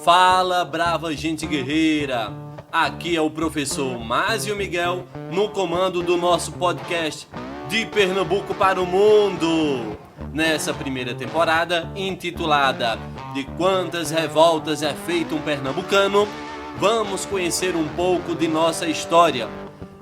Fala, brava gente guerreira! Aqui é o professor Másio Miguel no comando do nosso podcast De Pernambuco para o Mundo. Nessa primeira temporada, intitulada De Quantas Revoltas é Feito um Pernambucano, vamos conhecer um pouco de nossa história.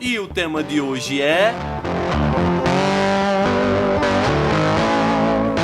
E o tema de hoje é...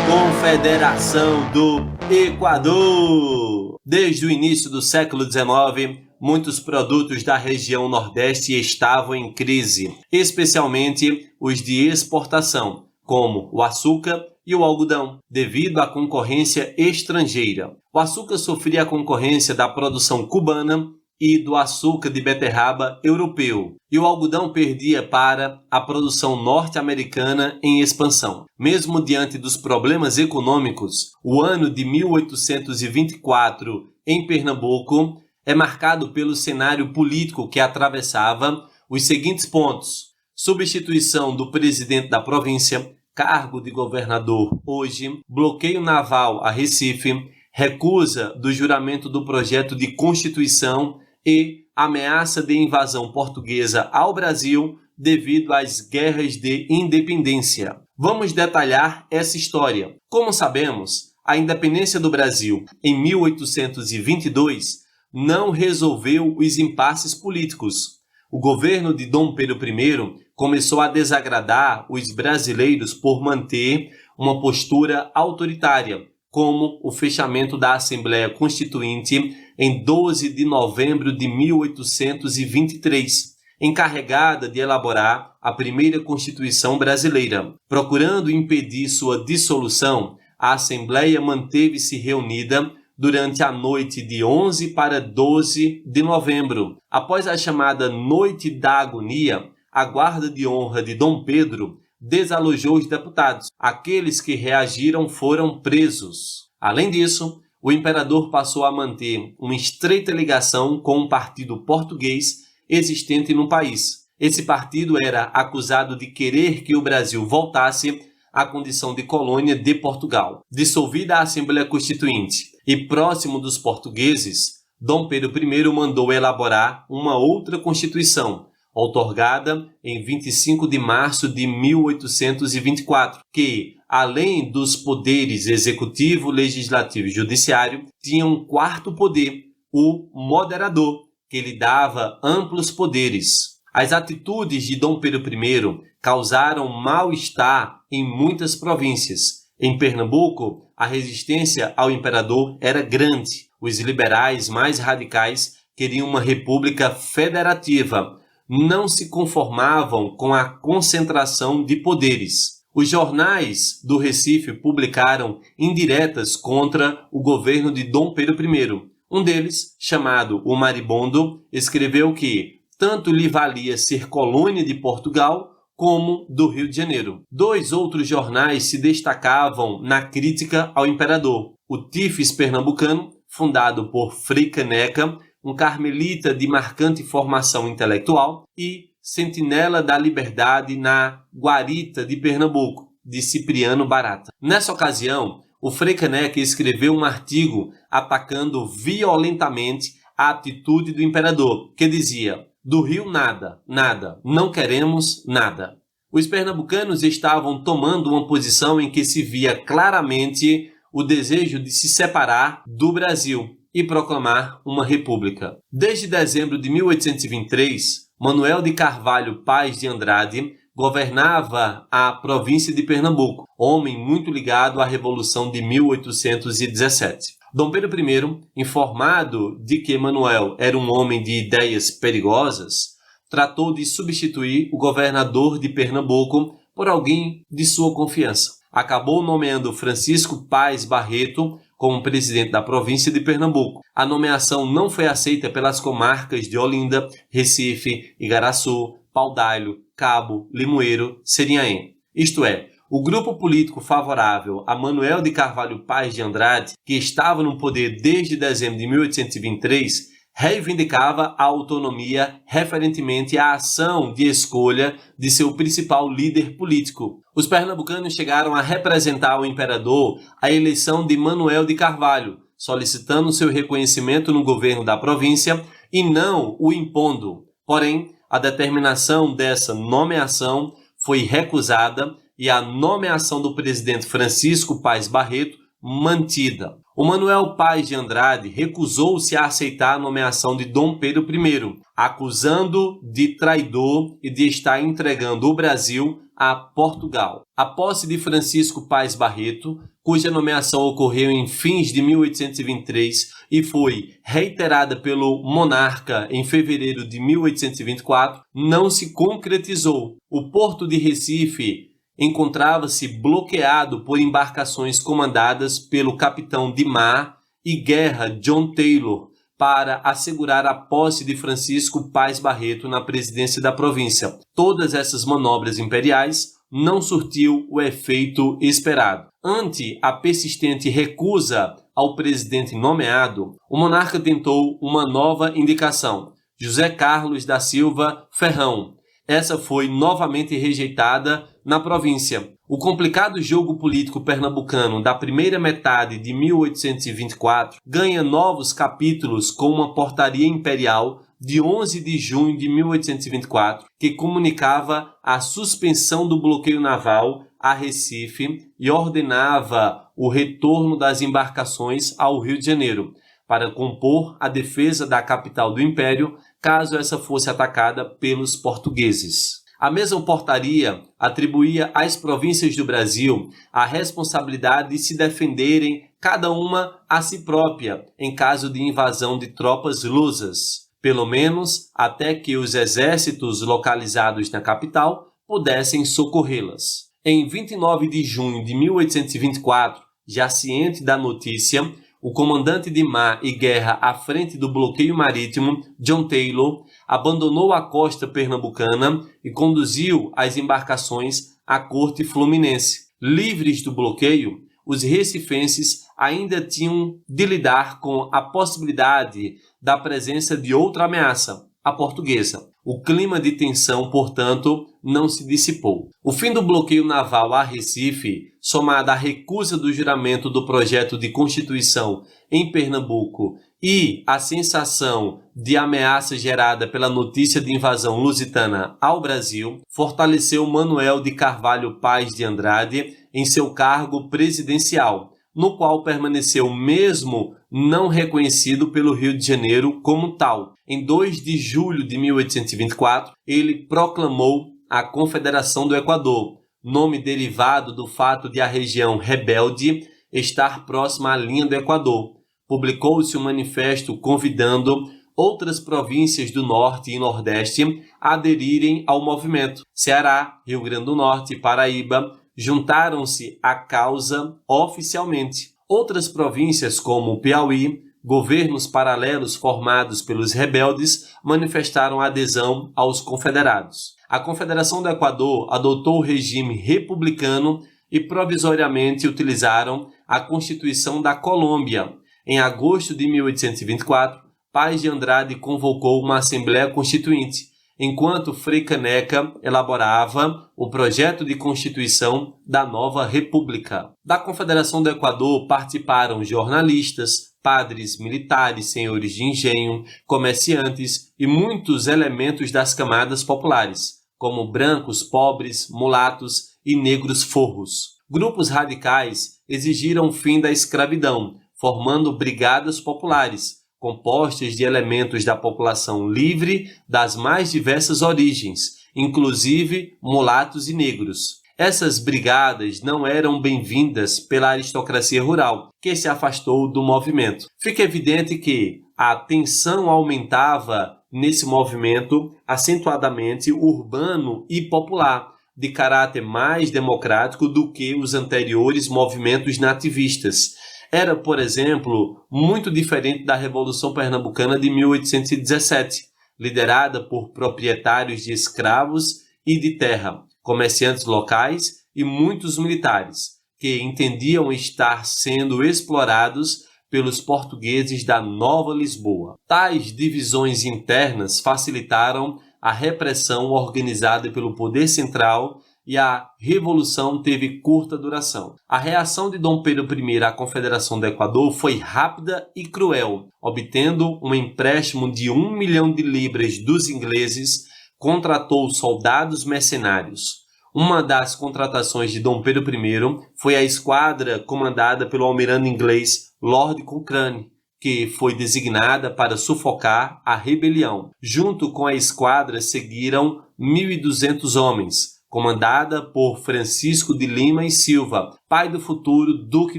Confederação do Equador. Desde o início do século XIX, muitos produtos da região Nordeste estavam em crise, especialmente os de exportação, como o açúcar e o algodão, devido à concorrência estrangeira. O açúcar sofria a concorrência da produção cubana e do açúcar de beterraba europeu, e o algodão perdia para a produção norte-americana em expansão. Mesmo diante dos problemas econômicos, o ano de 1824 em Pernambuco é marcado pelo cenário político que atravessava os seguintes pontos: substituição do presidente da província, cargo de governador hoje, bloqueio naval a Recife, recusa do juramento do projeto de Constituição e ameaça de invasão portuguesa ao Brasil devido às guerras de independência. Vamos detalhar essa história. Como sabemos, a independência do Brasil em 1822 não resolveu os impasses políticos. O governo de Dom Pedro I começou a desagradar os brasileiros por manter uma postura autoritária, como o fechamento da Assembleia Constituinte em 12 de novembro de 1823, encarregada de elaborar a primeira Constituição brasileira. Procurando impedir sua dissolução, a Assembleia manteve-se reunida durante a noite de 11 para 12 de novembro. Após a chamada Noite da Agonia, a Guarda de Honra de Dom Pedro desalojou os deputados. Aqueles que reagiram foram presos. Além disso, o imperador passou a manter uma estreita ligação com um partido português existente no país. Esse partido era acusado de querer que o Brasil voltasse à condição de colônia de Portugal. Dissolvida a Assembleia Constituinte e próximo dos portugueses, Dom Pedro I mandou elaborar uma outra Constituição, outorgada em 25 de março de 1824, que, além dos poderes executivo, legislativo e judiciário, tinha um quarto poder, o moderador, que lhe dava amplos poderes. As atitudes de Dom Pedro I causaram mal-estar em muitas províncias. Em Pernambuco, a resistência ao imperador era grande. Os liberais mais radicais queriam uma república federativa, não se conformavam com a concentração de poderes. Os jornais do Recife publicaram indiretas contra o governo de Dom Pedro I. Um deles, chamado O Maribondo, escreveu que tanto lhe valia ser colônia de Portugal como do Rio de Janeiro. Dois outros jornais se destacavam na crítica ao imperador: o Tifes Pernambucano, fundado por Frei Caneca, um carmelita de marcante formação intelectual, e Sentinela da Liberdade na Guarita de Pernambuco, de Cipriano Barata. Nessa ocasião, o Frei Caneca escreveu um artigo atacando violentamente a atitude do imperador, que dizia: do Rio nada, nada, não queremos nada. Os pernambucanos estavam tomando uma posição em que se via claramente o desejo de se separar do Brasil e proclamar uma república. Desde dezembro de 1823, Manuel de Carvalho Paz de Andrade governava a província de Pernambuco, homem muito ligado à Revolução de 1817. Dom Pedro I, informado de que Manuel era um homem de ideias perigosas, tratou de substituir o governador de Pernambuco por alguém de sua confiança. Acabou nomeando Francisco Paz Barreto como presidente da província de Pernambuco. A nomeação não foi aceita pelas comarcas de Olinda, Recife, Igaraçu, Paudalho, Cabo, Limoeiro, Serinhaém. Isto é, o grupo político favorável a Manuel de Carvalho Paz de Andrade, que estava no poder desde dezembro de 1823, reivindicava a autonomia referentemente à ação de escolha de seu principal líder político. Os pernambucanos chegaram a representar ao imperador a eleição de Manuel de Carvalho, solicitando seu reconhecimento no governo da província e não o impondo. Porém, a determinação dessa nomeação foi recusada e a nomeação do presidente Francisco Paes Barreto mantida. O Manuel Paes de Andrade recusou-se a aceitar a nomeação de Dom Pedro I, acusando de traidor e de estar entregando o Brasil a Portugal. A posse de Francisco Paes Barreto, cuja nomeação ocorreu em fins de 1823 e foi reiterada pelo monarca em fevereiro de 1824, não se concretizou. O porto de Recife encontrava-se bloqueado por embarcações comandadas pelo capitão de mar e guerra John Taylor para assegurar a posse de Francisco Paes Barreto na presidência da província. Todas essas manobras imperiais não surtiu o efeito esperado. Ante a persistente recusa ao presidente nomeado, o monarca tentou uma nova indicação, José Carlos da Silva Ferrão. Essa foi novamente rejeitada na província. O complicado jogo político pernambucano da primeira metade de 1824 ganha novos capítulos com uma portaria imperial de 11 de junho de 1824, que comunicava a suspensão do bloqueio naval a Recife e ordenava o retorno das embarcações ao Rio de Janeiro, para compor a defesa da capital do Império, caso essa fosse atacada pelos portugueses. A mesma portaria atribuía às províncias do Brasil a responsabilidade de se defenderem cada uma a si própria em caso de invasão de tropas lusas, pelo menos até que os exércitos localizados na capital pudessem socorrê-las. Em 29 de junho de 1824, já ciente da notícia, o comandante de mar e guerra à frente do bloqueio marítimo, John Taylor, abandonou a costa pernambucana e conduziu as embarcações à corte fluminense. Livres do bloqueio, os recifenses ainda tinham de lidar com a possibilidade da presença de outra ameaça, a portuguesa. O clima de tensão, portanto, não se dissipou. O fim do bloqueio naval a Recife, somado à recusa do juramento do projeto de Constituição em Pernambuco e a sensação de ameaça gerada pela notícia de invasão lusitana ao Brasil, fortaleceu Manuel de Carvalho Paes de Andrade em seu cargo presidencial, no qual permaneceu mesmo não reconhecido pelo Rio de Janeiro como tal. Em 2 de julho de 1824, ele proclamou a Confederação do Equador, nome derivado do fato de a região rebelde estar próxima à linha do Equador. Publicou-se um manifesto convidando outras províncias do Norte e Nordeste a aderirem ao movimento. Ceará, Rio Grande do Norte e Paraíba juntaram-se à causa oficialmente. Outras províncias, como o Piauí, governos paralelos formados pelos rebeldes, manifestaram adesão aos confederados. A Confederação do Equador adotou o regime republicano e provisoriamente utilizaram a Constituição da Colômbia. Em agosto de 1824, Paes de Andrade convocou uma Assembleia Constituinte, enquanto Frei Caneca elaborava o projeto de Constituição da nova República. Da Confederação do Equador participaram jornalistas, padres, militares, senhores de engenho, comerciantes e muitos elementos das camadas populares, como brancos, pobres, mulatos e negros forros. Grupos radicais exigiram o fim da escravidão, formando brigadas populares, compostas de elementos da população livre das mais diversas origens, inclusive mulatos e negros. Essas brigadas não eram bem-vindas pela aristocracia rural, que se afastou do movimento. Fica evidente que a tensão aumentava nesse movimento acentuadamente urbano e popular, de caráter mais democrático do que os anteriores movimentos nativistas. Era, por exemplo, muito diferente da Revolução Pernambucana de 1817, liderada por proprietários de escravos e de terra, comerciantes locais e muitos militares, que entendiam estar sendo explorados pelos portugueses da Nova Lisboa. Tais divisões internas facilitaram a repressão organizada pelo poder central e a revolução teve curta duração. A reação de Dom Pedro I à Confederação do Equador foi rápida e cruel. Obtendo um empréstimo de 1 milhão de libras dos ingleses, contratou soldados mercenários. Uma das contratações de Dom Pedro I foi a esquadra comandada pelo almirante inglês Lord Cochrane, que foi designada para sufocar a rebelião. Junto com a esquadra seguiram 1.200 homens, comandada por Francisco de Lima e Silva, pai do futuro Duque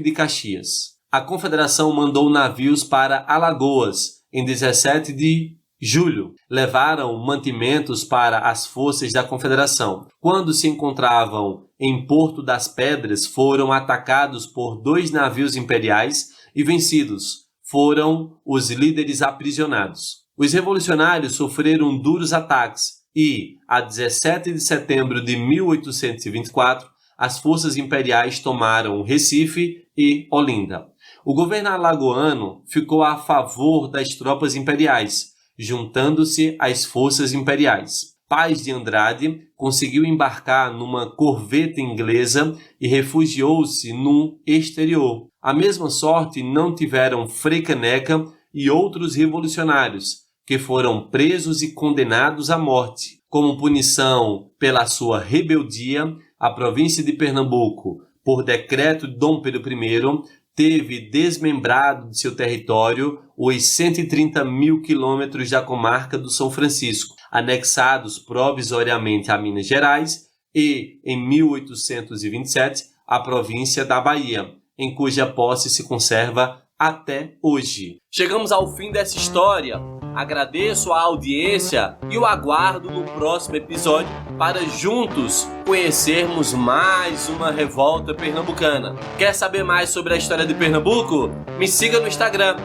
de Caxias. A Confederação mandou navios para Alagoas em 17 de julho. Levaram mantimentos para as forças da Confederação. Quando se encontravam em Porto das Pedras, foram atacados por 2 navios imperiais e vencidos. Foram os líderes aprisionados. Os revolucionários sofreram duros ataques e, a 17 de setembro de 1824, as forças imperiais tomaram Recife e Olinda. O governo alagoano ficou a favor das tropas imperiais, juntando-se às forças imperiais. Paz de Andrade conseguiu embarcar numa corveta inglesa e refugiou-se no exterior. A mesma sorte não tiveram Frei Caneca e outros revolucionários, que foram presos e condenados à morte. Como punição pela sua rebeldia, a província de Pernambuco, por decreto de Dom Pedro I, teve desmembrado de seu território os 130 mil quilômetros da comarca do São Francisco, anexados provisoriamente a Minas Gerais e, em 1827, a província da Bahia, em cuja posse se conserva até hoje. Chegamos ao fim dessa história. Agradeço a audiência e o aguardo no próximo episódio para juntos conhecermos mais uma revolta pernambucana. Quer saber mais sobre a história de Pernambuco? Me siga no Instagram,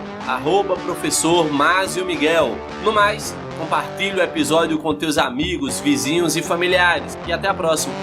@professor Másio Miguel. No mais, compartilhe o episódio com teus amigos, vizinhos e familiares. E até a próxima!